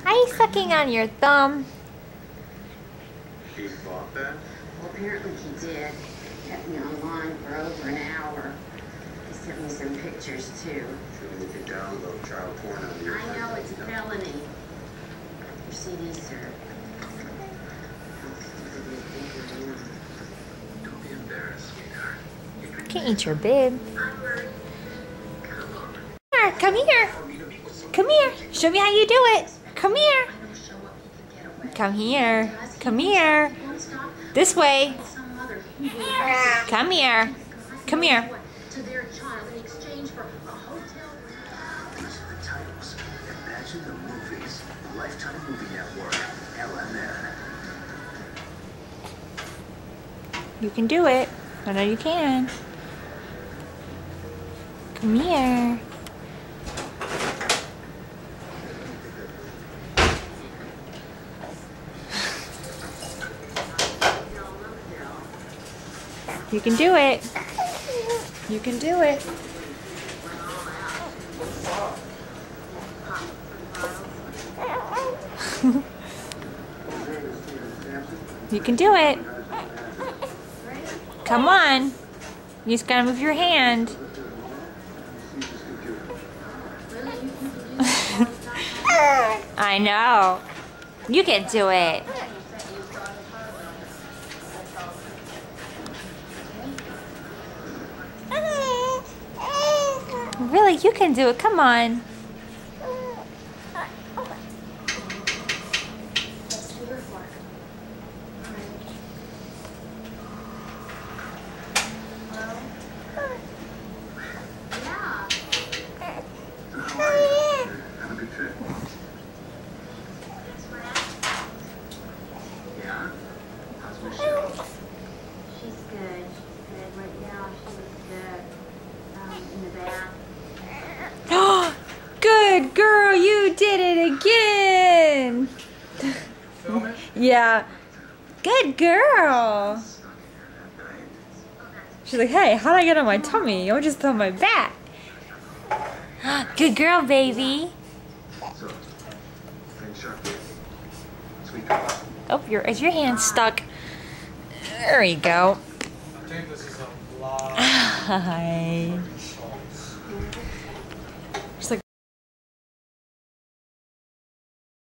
Are you sucking on your thumb? He bought that? Well, apparently he did. Kept me online for over an hour. He sent me some pictures, too. Shouldn't you can download child porn on the internet? I know it's a felony. Your CDs, sir. Don't be embarrassed, sweetheart. Can't eat your bib. Come here. Come here. Show me how you do it. Come here. Come here. Come here. This way. Come here. Come here. To their child in exchange for a hotel. These are the titles. Imagine the movies. Lifetime Movie Network. LMN. You can do it. I know you can. Come here. You can do it. You can do it. You can do it. Come on. You just gotta move your hand. I know. You can do it. Really, you can do it. Come on. Have a good trip. Yeah? How's Michelle? She's good. She's good. Right now, she was good. In the bath. Good girl, you did it again. Film it? Yeah. Good girl. She's like, hey, how'd I get on my tummy? I just on my back. Good girl, baby. So, Frank Sharp. Sweet. Oh, is your hand stuck? There you go. I think this is a lot. Hi.